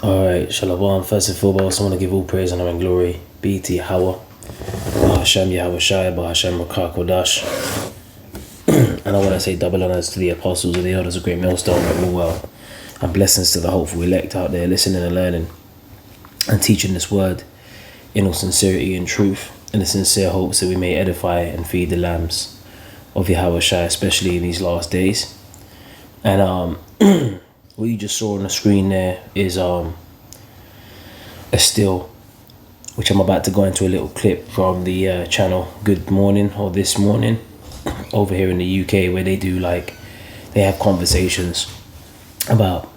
Alright, Shalom. First and foremost, I want to give all praise, honor, and glory be to Yahweh, Hashem Yahweh Shai, Hashem Rakah Kodash. And I want to say double honors to the apostles and the elders of Great Millstone, well, and blessings to the hopeful elect out there listening and learning and teaching this word in all sincerity and truth, in the sincere hopes that we may edify and feed the lambs of Yahweh Shai, especially in these last days. And what you just saw on the screen there is a still, which I'm about to go into a little clip from the channel Good Morning, or This Morning, over here in the UK, where they have conversations about,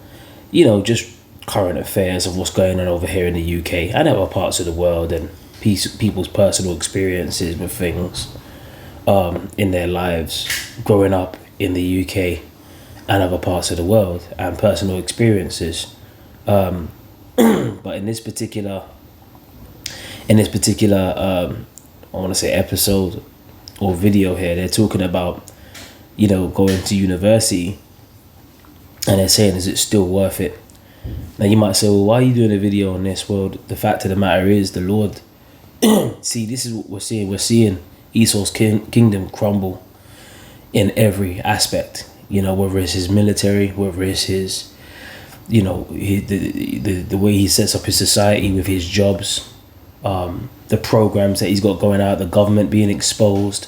just current affairs of what's going on over here in the UK and other parts of the world, and people's personal experiences with things in their lives growing up in the UK and other parts of the world, and personal experiences. But in this particular I want to say episode or video here, they're talking about going to university, and they're saying, is it still worth it? Now you might say, well, why are you doing a video on this? Well, the fact of the matter is, the Lord see, this is what we're seeing Esau's kingdom crumble in every aspect, whether it's his military, whether it's his the way he sets up his society with his jobs, the programs that he's got going out, the government being exposed,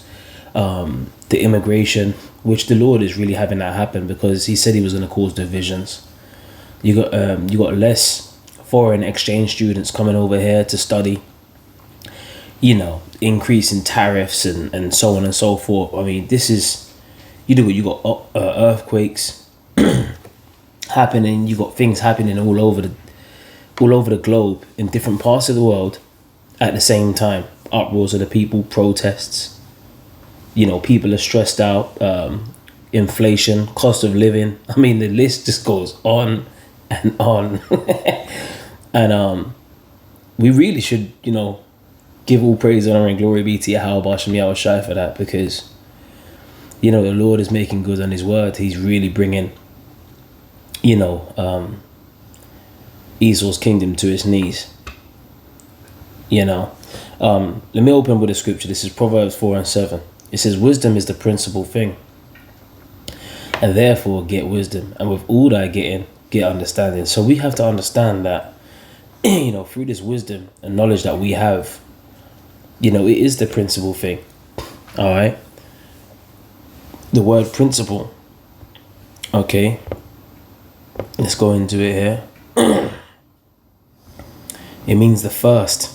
the immigration, which the Lord is really having that happen, because he said he was going to cause divisions. You got less foreign exchange students coming over here to study, increase in tariffs and so on and so forth. I mean, this is, you got earthquakes happening, you got things happening all over the globe in different parts of the world at the same time. Uproars of the people, protests, people are stressed out, inflation, cost of living. I mean, the list just goes on and on. And we really should, give all praise, honor, and glory be to Yahweh Bashem Yahweh Shai for that, because the Lord is making good on his word. He's really bringing Esau's kingdom to its knees. Let me open with a scripture. This is Proverbs 4:7. It says, wisdom is the principal thing, and therefore get wisdom, and with all thy getting, get understanding. So we have to understand that through this wisdom and knowledge that we have, it is the principal thing. All right, the word principle, okay, let's go into it here. It means the first.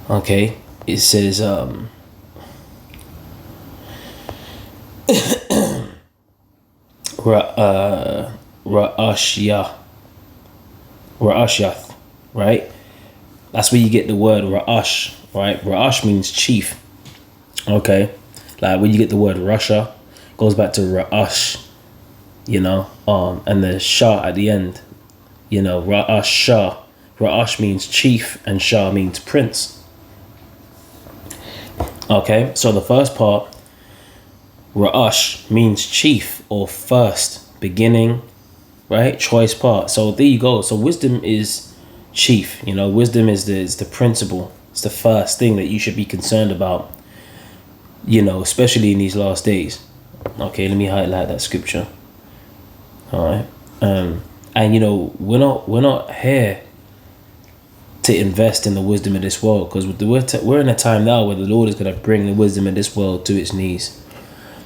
Okay, it says Ra'ashath, right? That's where you get the word Ra'ash, right? Ra'ash means chief. Okay, like when you get the word Russia, goes back to Ra'ash, and the Shah at the end, Ra'ash Shah. Ra'ash means chief and Shah means prince. Okay, so the first part, Ra'ash, means chief or first, beginning, right? Choice part. So there you go. So wisdom is chief. Wisdom is the principle. It's the first thing that you should be concerned about, especially in these last days. Okay, let me highlight that scripture. All right. And we're not here to invest in the wisdom of this world, because we're in a time now where the Lord is going to bring the wisdom of this world to its knees,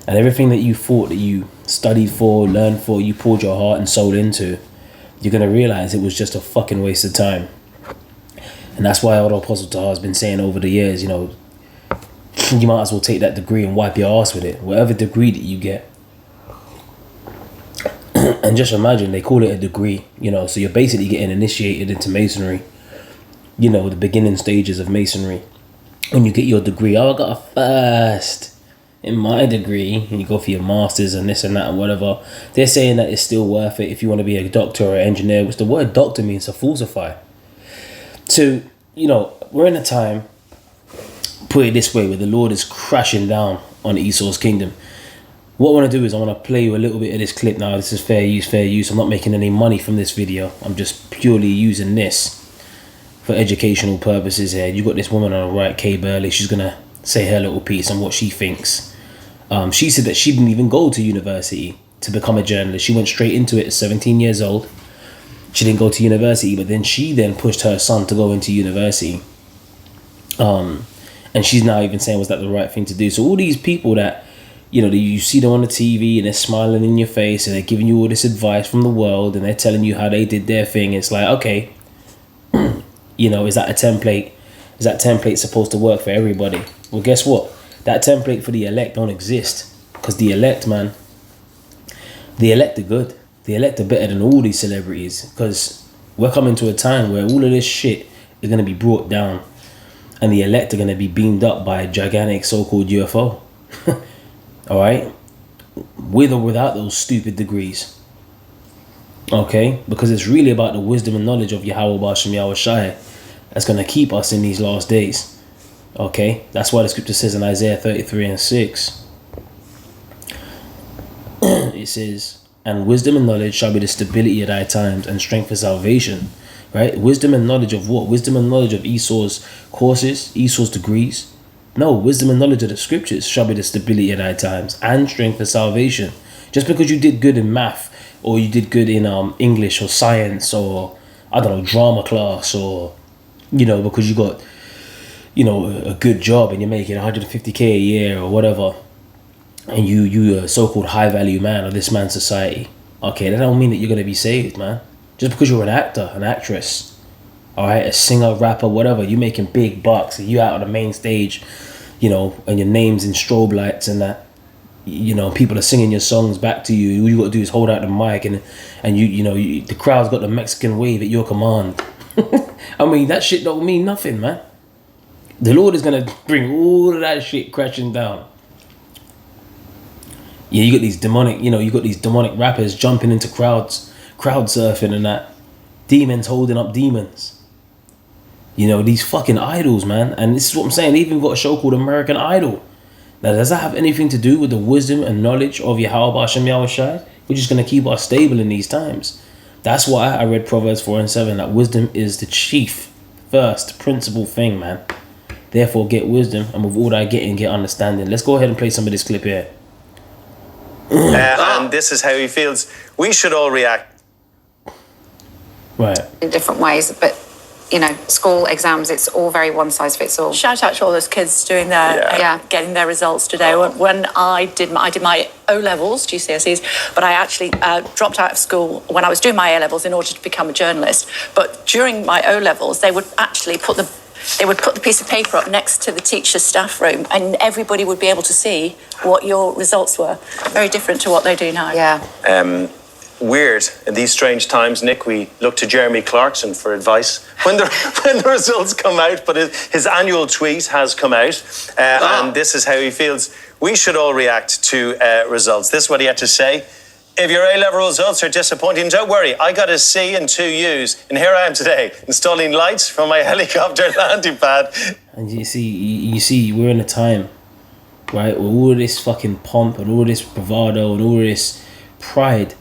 and everything that you thought that you studied for, learned for, you poured your heart and soul into, you're going to realize it was just a fucking waste of time. And that's why old Apostle Tahar has been saying over the years, you might as well take that degree and wipe your ass with it, whatever degree that you get. And just imagine, they call it a degree, so you're basically getting initiated into masonry, the beginning stages of masonry. When you get your degree, I got a first in my degree, and you go for your masters and this and that and whatever. They're saying that it's still worth it if you want to be a doctor or an engineer, which the word doctor means to falsify. So, we're in a time, put it this way, where the Lord is crashing down on Esau's kingdom. what I want to do is I want to play you a little bit of this clip now. This is fair use. I'm not making any money from this video. I'm just purely using this for educational purposes here. You got this woman on the right, Kay Burley. She's going to say her little piece on what she thinks. She said that she didn't even go to university to become a journalist. She went straight into it at 17 years old. She didn't go to university, but then she pushed her son to go into university. And she's now even saying, was that the right thing to do? So all these people that, you know, you see them on the TV and they're smiling in your face and they're giving you all this advice from the world and they're telling you how they did their thing. It's like, okay, you know, is that a template? Is that template supposed to work for everybody? Well, guess what? That template for the elect don't exist, because the elect, man, the elect are good. The elect are better than all these celebrities, because we're coming to a time where all of this shit is going to be brought down and the elect are going to be beamed up by a gigantic so-called UFO. All right, with or without those stupid degrees. Okay, because it's really about the wisdom and knowledge of Yahweh Bashem Yahweh Shai that's going to keep us in these last days. Okay, that's why the scripture says in Isaiah 33:6, it says, and wisdom and knowledge shall be the stability of thy times and strength for salvation. Right? Wisdom and knowledge of what? Wisdom and knowledge of Esau's courses, Esau's degrees. No, wisdom and knowledge of the scriptures shall be the stability of thy times and strength for salvation. Just because you did good in math, or you did good in English or science, or I don't know, drama class, or, you know, because you got, you know, a good job and you're making 150k a year or whatever, and you a so-called high value man of this man's society, okay, that don't mean that you're going to be saved, man. Just because you're an actor, an actress, all right, a singer, rapper, whatever, you making big bucks, and you out on the main stage, you know, and your name's in strobe lights and that, you know, people are singing your songs back to you. All you got to do is hold out the mic and you know, the crowd's got the Mexican wave at your command. I mean, that shit don't mean nothing, man. The Lord is going to bring all of that shit crashing down. Yeah, you got these demonic rappers jumping into crowd surfing and that. Demons holding up demons. You know, these fucking idols, man. And this is what I'm saying. They even got a show called American Idol. Now, does that have anything to do with the wisdom and knowledge of Yahweh Bashem Yahweh Shai? We're just going to keep us stable in these times. That's why I read Proverbs 4:7, that wisdom is the chief, first, principal thing, man. Therefore, get wisdom, and with all that getting, get understanding. Let's go ahead and play some of this clip here. And this is how he feels. We should all react. Right. In different ways, but you know, school exams, it's all very one size fits all. Shout out to all those kids doing their getting their results today. When I did my O levels, GCSEs, but I actually dropped out of school when I was doing my A levels in order to become a journalist. But during my O levels, they would actually put the piece of paper up next to the teacher's staff room, and everybody would be able to see what your results were. Very different to what they do now. Yeah. Weird. In these strange times, Nick, we look to Jeremy Clarkson for advice when the results come out, but his annual tweet has come out, and this is how he feels. We should all react to results. This is what he had to say. If your A-level results are disappointing, don't worry. I got a C and 2 U's, and here I am today, installing lights from my helicopter landing pad. And you see, we're in a time, right, with all this fucking pomp and all this bravado and all this pride.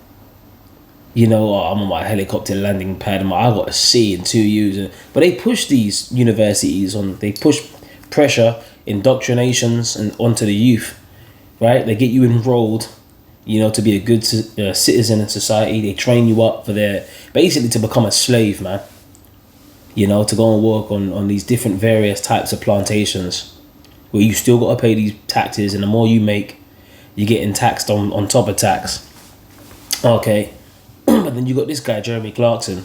You know, I'm on my helicopter landing pad and I got a C and 2 U's. But they push these universities they push pressure, indoctrinations and onto the youth, right? They get you enrolled, you know, to be a good citizen in society. They train you up for basically to become a slave, man. You know, to go and work on these different various types of plantations where you still got to pay these taxes, and the more you make, you're getting taxed on top of tax. Okay. But then you got this guy, Jeremy Clarkson,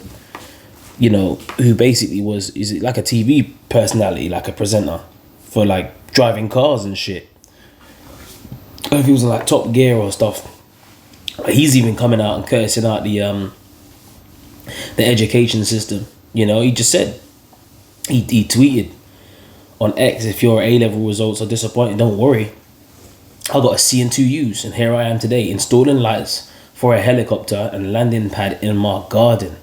you know, who basically is like a TV personality, like a presenter for like driving cars and shit. I don't know if he was in like Top Gear or stuff. He's even coming out and cursing out the education system. You know, he just said, he tweeted on X, if your A-level results are disappointing, don't worry. I got a C and 2 U's, and here I am today installing lights for a helicopter and landing pad in my garden.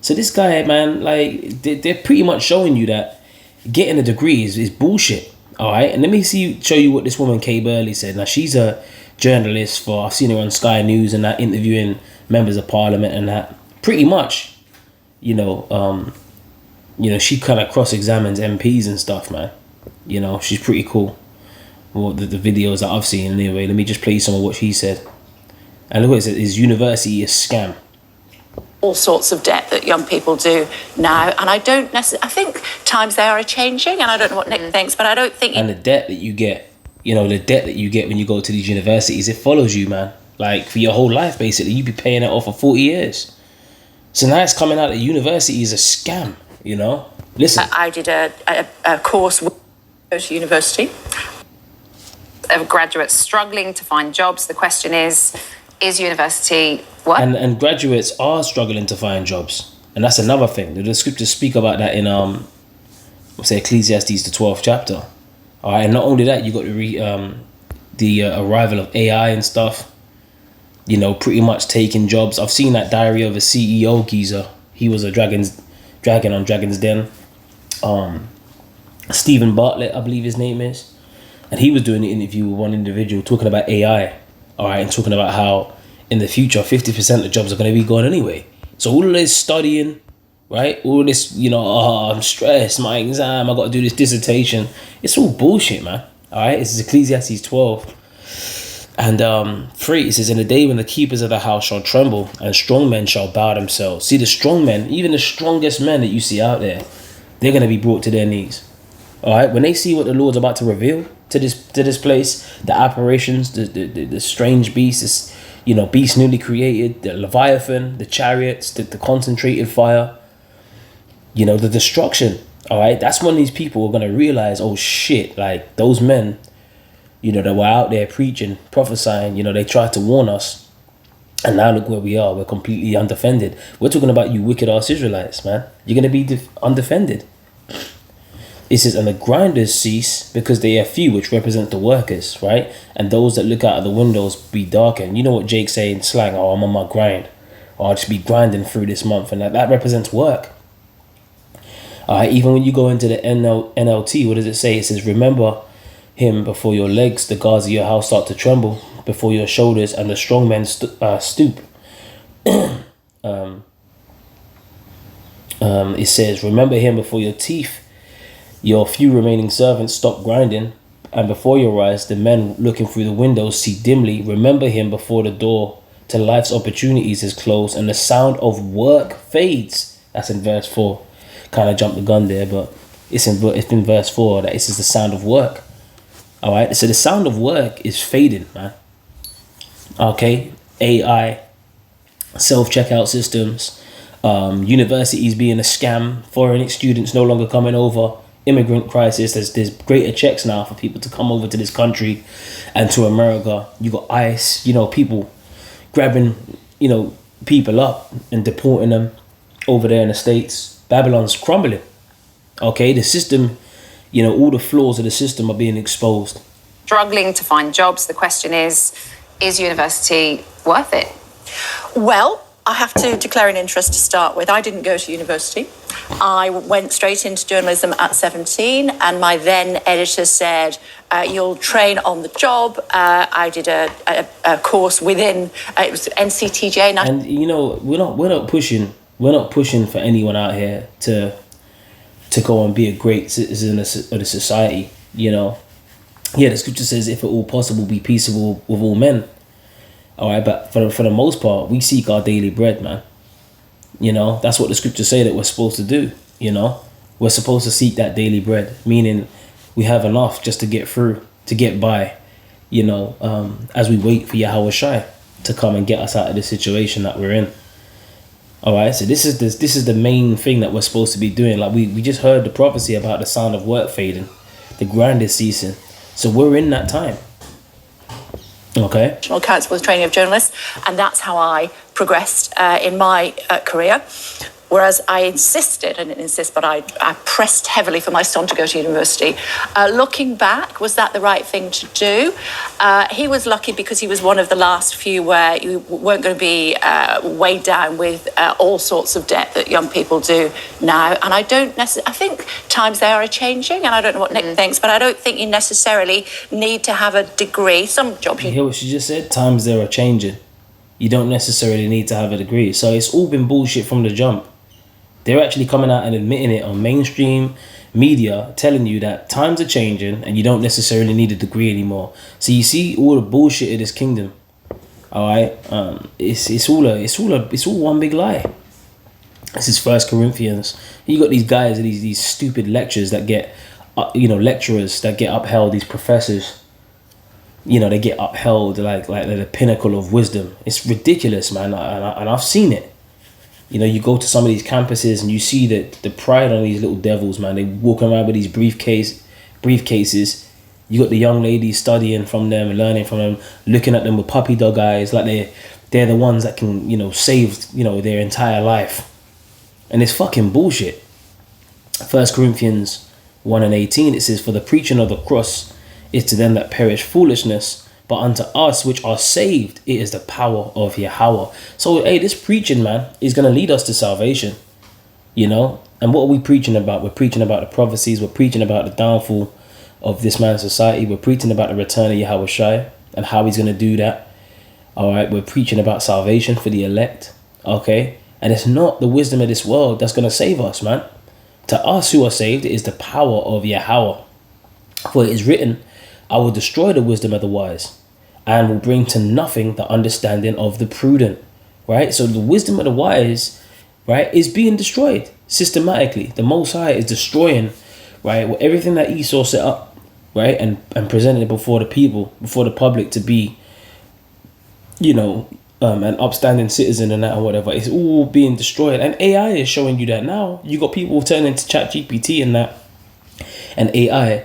So this guy, man, like, they're pretty much showing you that getting a degree is bullshit. All right, and let me show you what this woman Kay Burley said. Now, she's a journalist for, I've seen her on Sky News and that, interviewing members of parliament and that. Pretty much, you know, she kind of cross-examines MPs and stuff, man. You know, she's pretty cool. Well, the videos that I've seen anyway. Let me just play some of what she said. And look what it says, is university a scam? All sorts of debt that young people do now, and I don't necessarily. I think times they are changing, and I don't know what Nick thinks, but I don't think. And the debt that you get, you know, the debt that you get when you go to these universities, it follows you, man. Like for your whole life, basically, you be paying it off for 40 years. So now it's coming out that university is a scam. You know, listen. I did a course with university. Of graduates struggling to find jobs. The question is university what? And graduates are struggling to find jobs, and that's another thing. The scriptures speak about that in say Ecclesiastes, the 12th chapter. All right, and not only that, you got the arrival of AI and stuff. You know, pretty much taking jobs. I've seen that Diary of a CEO geezer. He was a dragon on Dragon's Den. Stephen Bartlett, I believe his name is. And he was doing an interview with one individual talking about AI, all right, and talking about how in the future 50% of jobs are going to be gone anyway. So all of this studying, right, all this, you know, I'm stressed, my exam, I got to do this dissertation. It's all bullshit, man. All right, this is Ecclesiastes 12. And 3, it says, in the day when the keepers of the house shall tremble and strong men shall bow themselves. See, the strong men, even the strongest men that you see out there, they're going to be brought to their knees. All right, when they see what the Lord's about to reveal to this place, the apparitions, the strange beasts, you know, beast newly created, the Leviathan, the chariots, the concentrated fire, you know, the destruction. All right, that's when these people are going to realize, oh shit, like those men, you know, that were out there preaching, prophesying, you know, they tried to warn us. And now look where we are. We're completely undefended. We're talking about you wicked ass Israelites, man. You're going to be undefended. It says, and the grinders cease because they are few, which represent the workers, right? And those that look out of the windows be darkened. You know what Jake's saying, slang, oh, I'm on my grind. Or I'll just be grinding through this month. And that represents work. Even when you go into the NLT, what does it say? It says, remember him before your legs, the guards of your house start to tremble, before your shoulders, and the strong men stoop. It says, remember him before your teeth, your few remaining servants stop grinding, and before your eyes, the men looking through the windows see dimly. Remember him before the door to life's opportunities is closed, and the sound of work fades. That's in verse 4. Kind of jumped the gun there, but it's in verse 4 that it says the sound of work. All right, so the sound of work is fading, man. Okay, AI, self-checkout systems, universities being a scam, foreign students no longer coming over, immigrant crisis. There's greater checks now for people to come over to this country and to America. You got ICE, you know, people grabbing, you know, people up and deporting them over there in the States. Babylon's crumbling. Okay, the system, you know, all the flaws of the system are being exposed. Struggling to find jobs. The question is university worth it? Well, I have to declare an interest to start with. I didn't go to university. I went straight into journalism at 17, and my then editor said, you'll train on the job. I did a course within, it was NCTJ. And, you know, we're not pushing for anyone out here to go and be a great citizen of the society, you know. Yeah, the scripture says, if at all possible, be peaceable with all men. All right, but for the most part, we seek our daily bread, man. You know, that's what the scriptures say that we're supposed to do, you know. We're supposed to seek that daily bread, meaning we have enough just to get through, to get by, you know, as we wait for Yahweh Shai to come and get us out of the situation that we're in. All right, so this is the main thing that we're supposed to be doing. Like we just heard the prophecy about the sound of work fading, the grind is ceasing. So we're in that time. Okay. National Council for the Training of Journalists, and that's how I progressed in my career. Whereas I insisted, and didn't insist, but I pressed heavily for my son to go to university. Looking back, was that the right thing to do? He was lucky because he was one of the last few where you weren't going to be weighed down with all sorts of debt that young people do now. And I don't necessarily, I think times they are changing, and I don't know what Nick thinks, but I don't think you necessarily need to have a degree. Some jobs you hear what she just said? Times they are changing. You don't necessarily need to have a degree. So it's all been bullshit from the jump. They're actually coming out and admitting it on mainstream media, telling you that times are changing and you don't necessarily need a degree anymore. So you see all the bullshit of this kingdom. All right, it's all one big lie. This is 1 Corinthians. You got these guys, these stupid lectures that get, lecturers that get upheld. These professors, they get upheld like they're the pinnacle of wisdom. It's ridiculous, man, and I've seen it. You go to some of these campuses and you see the pride on these little devils, man. They walk around with these briefcases. You got the young ladies studying from them, learning from them, looking at them with puppy dog eyes, like they're the ones that can, save, their entire life. And it's fucking bullshit. 1 Corinthians 1:18, it says, "For the preaching of the cross is to them that perish foolishness, but unto us which are saved, it is the power of Yahweh." So, hey, this preaching, man, is going to lead us to salvation, And what are we preaching about? We're preaching about the prophecies. We're preaching about the downfall of this man's society. We're preaching about the return of Yahweh Shai and how he's going to do that. All right, we're preaching about salvation for the elect, okay? And it's not the wisdom of this world that's going to save us, man. To us who are saved, it is the power of Yahweh. For it is written, "I will destroy the wisdom of the wise and will bring to nothing the understanding of the prudent," right? So the wisdom of the wise, right, is being destroyed systematically. The Most High is destroying, right, everything that Esau set up, right, and presented it before the people, before the public to be, an upstanding citizen and that or whatever. It's all being destroyed. And AI is showing you that now. You got people turning to ChatGPT and that, and AI,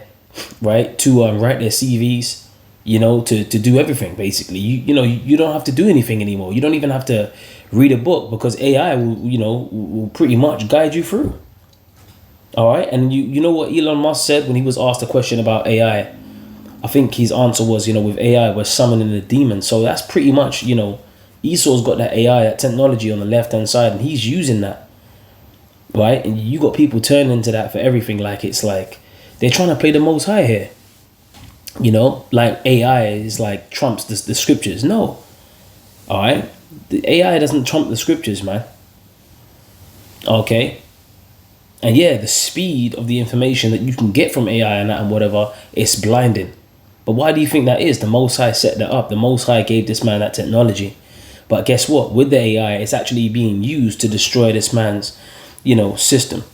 right, to write their CVs, to do everything basically. You don't have to do anything anymore. You don't even have to read a book because AI will pretty much guide you through. All right, and you know what Elon Musk said when he was asked a question about AI. I think his answer was, with AI we're summoning the demon. So that's pretty much, Esau's got that AI, that technology on the left hand side, and he's using that, right? And you got people turning to that for everything. Like it's like they're trying to play the Most High here. Like AI is like trumps the scriptures. No. All right. The AI doesn't trump the scriptures, man. Okay. And yeah, the speed of the information that you can get from AI and that and whatever, it's blinding. But why do you think that is? The Most High set that up. The Most High gave this man that technology. But guess what? With the AI, it's actually being used to destroy this man's, system.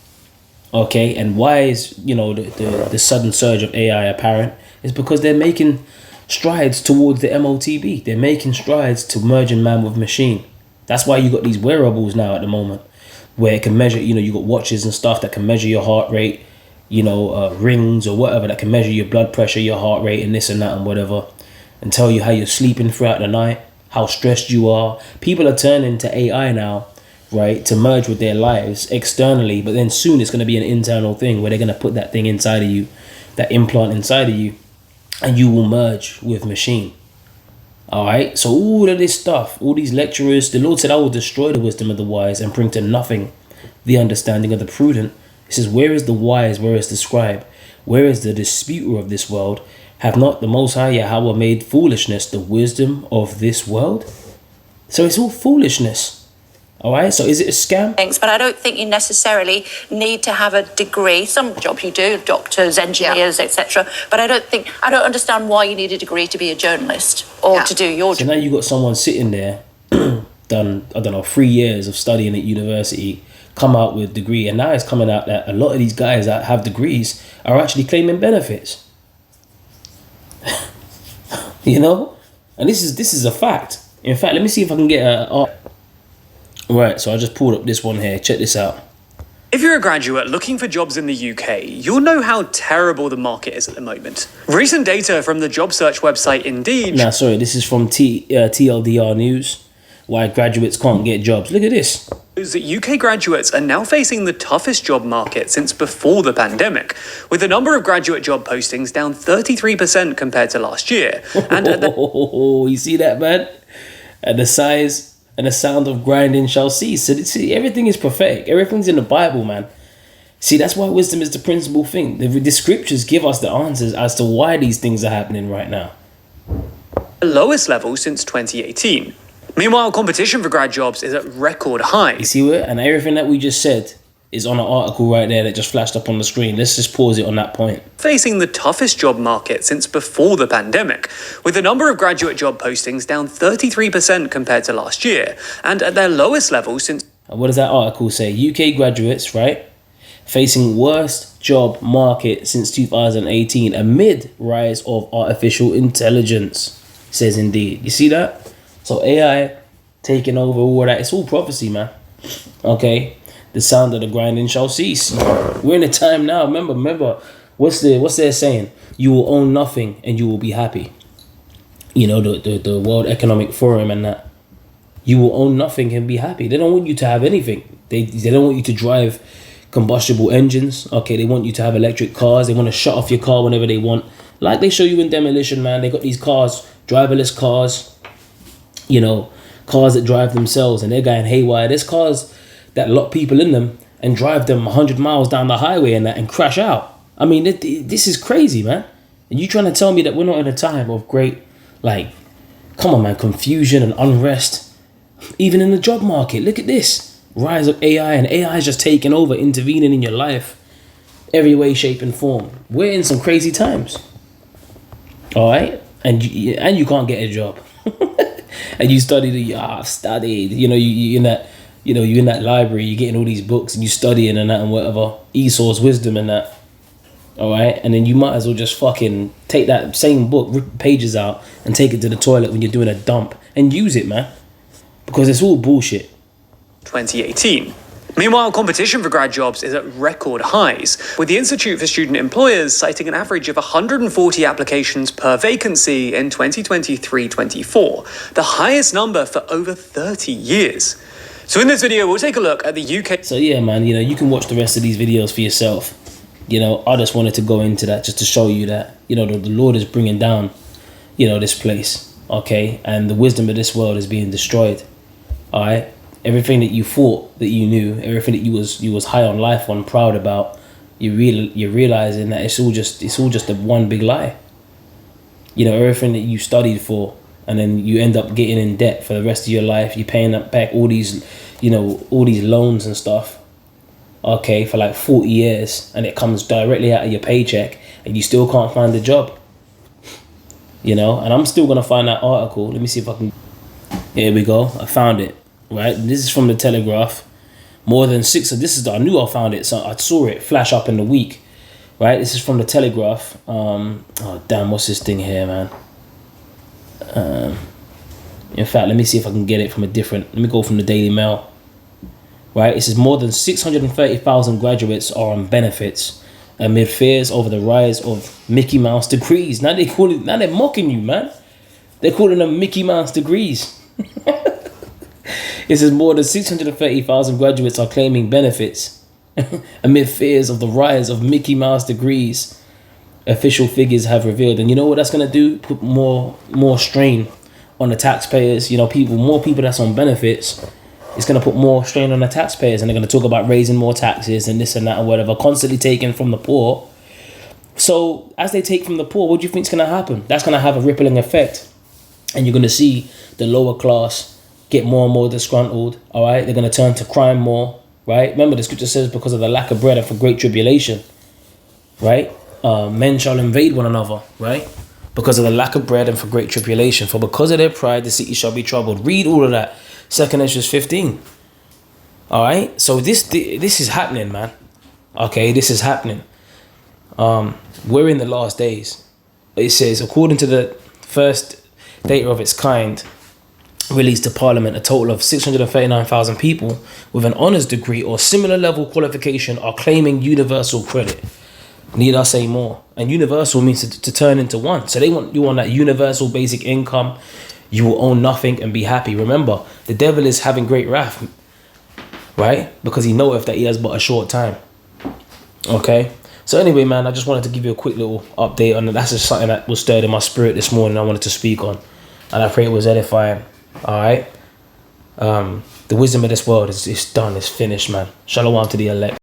Okay, and why is, the sudden surge of AI apparent? It's because they're making strides towards the MOTB. They're making strides to merging man with machine. That's why you got these wearables now at the moment, where it can measure, you got watches and stuff that can measure your heart rate, rings or whatever that can measure your blood pressure, your heart rate and this and that and whatever, and tell you how you're sleeping throughout the night, how stressed you are. People are turning to AI now, right, to merge with their lives externally, but then soon it's going to be an internal thing where they're going to put that thing inside of you, that implant inside of you, and you will merge with machine. All right, so all of this stuff, all these lecturers, the Lord said, "I will destroy the wisdom of the wise and bring to nothing the understanding of the prudent." He says, "Where is the wise? Where is the scribe? Where is the disputer of this world? Have not the Most High Yahweh made foolishness the wisdom of this world?" So it's all foolishness. All right, so is it a scam? Thanks, but I don't think you necessarily need to have a degree. Some jobs you do, doctors, engineers, etc. But I don't understand why you need a degree to be a journalist or to do your job. So now you got someone sitting there, done, 3 years of studying at university, come out with a degree, and now it's coming out that a lot of these guys that have degrees are actually claiming benefits. And this is a fact. In fact, let me see if I can get a... Right, so I just pulled up this one here. Check this out. If you're a graduate looking for jobs in the UK, you'll know how terrible the market is at the moment. Recent data from the job search website Indeed... This is from TLDR News. Why graduates can't get jobs. Look at this. that UK graduates are now facing the toughest job market since before the pandemic, with the number of graduate job postings down 33% compared to last year. And you see that, man? And the size and the sound of grinding shall cease. So see, everything is prophetic. Everything's in the Bible, man. See, that's why wisdom is the principal thing. The scriptures give us the answers as to why these things are happening right now. The lowest level since 2018. Meanwhile, competition for grad jobs is at record highs. You see it? And everything that we just said is on an article right there that just flashed up on the screen. Let's just pause it on that point. Facing the toughest job market since before the pandemic, with the number of graduate job postings down 33% compared to last year, and at their lowest level since... And what does that article say? UK graduates, right? Facing worst job market since 2018 amid rise of artificial intelligence, says Indeed. You see that? So AI taking over all that. It's all prophecy, man. Okay? The sound of the grinding shall cease. We're in a time now. Remember, what's their saying? You will own nothing and you will be happy. You know, the World Economic Forum and that. You will own nothing and be happy. They don't want you to have anything. They don't want you to drive combustible engines. Okay, they want you to have electric cars. They want to shut off your car whenever they want. Like they show you in Demolition Man. They got these cars, driverless cars. You know, cars that drive themselves and they're going haywire. There's cars that lock people in them and drive them 100 miles down the highway and that and crash out. I mean, this is crazy, man. And you trying to tell me that we're not in a time of great, like, come on, man, confusion and unrest. Even in the job market, look at this. Rise of AI, and AI is just taking over, intervening in your life. Every way, shape, and form. We're in some crazy times. All right? And you can't get a job. And you studied, I've studied, you know, you in that, you know, you're in that library, you're getting all these books and you studying and that and whatever, Esau's wisdom and that, all right? And then you might as well just fucking take that same book, rip pages out and take it to the toilet when you're doing a dump and use it, man, because it's all bullshit. 2018. Meanwhile, competition for grad jobs is at record highs, with the Institute for Student Employers citing an average of 140 applications per vacancy in 2023-24, the highest number for over 30 years. So in this video, we'll take a look at the UK... So yeah, man, you know, you can watch the rest of these videos for yourself. You know, I just wanted to go into that just to show you that, you know, the Lord is bringing down, you know, this place, okay? And the wisdom of this world is being destroyed, all right? Everything that you thought that you knew, everything that you was high on life on, proud about, you're realizing that it's all just a one big lie. You know, everything that you studied for, and then you end up getting in debt for the rest of your life. You're paying back all these, you know, all these loans and stuff, okay, for like 40 years, and it comes directly out of your paycheck, and you still can't find a job. You know, and I'm still gonna find that article. Let me see if I can. Here we go. I found it. Right, this is from the Telegraph. More than six. I knew I found it. So I saw it flash up in the week. Right, this is from the Telegraph. Oh damn, what's this thing here, man? In fact, let me see if I can get it from a different. Let me go from the Daily Mail. Right, it says more than 630,000 graduates are on benefits amid fears over the rise of Mickey Mouse degrees. Now they're mocking you, man. They're calling them Mickey Mouse degrees. It says more than 630,000 graduates are claiming benefits amid fears of the rise of Mickey Mouse degrees, official figures have revealed. And you know what that's going to do? Put more strain on the taxpayers. You know, more people that's on benefits. It's going to put more strain on the taxpayers, and they're going to talk about raising more taxes and this and that and whatever, constantly taking from the poor. So as they take from the poor, what do you think is going to happen? That's going to have a rippling effect, and you're going to see the lower class get more and more disgruntled, all right? They're going to turn to crime more, right? Remember, the scripture says because of the lack of bread and for great tribulation, right? Men shall invade one another, right? Because of the lack of bread and for great tribulation. For because of their pride, the city shall be troubled. Read all of that. 2 Esdras 15. All right? So this is happening, man. Okay, this is happening. We're in the last days. It says, according to the first data of its kind, released to Parliament, a total of 639,000 people with an honours degree or similar level qualification are claiming universal credit. Need I say more? And universal means to turn into one. So they want you on that universal basic income. You will own nothing and be happy. Remember, the devil is having great wrath. right? Because he knoweth that he has but a short time. Okay. So anyway, man, I just wanted to give you a quick little update on it. That's just something that was stirred in my spirit this morning. I wanted to speak on, and I pray it was edifying. All right. The wisdom of this world is done. It's finished, man. Shalom to the elect.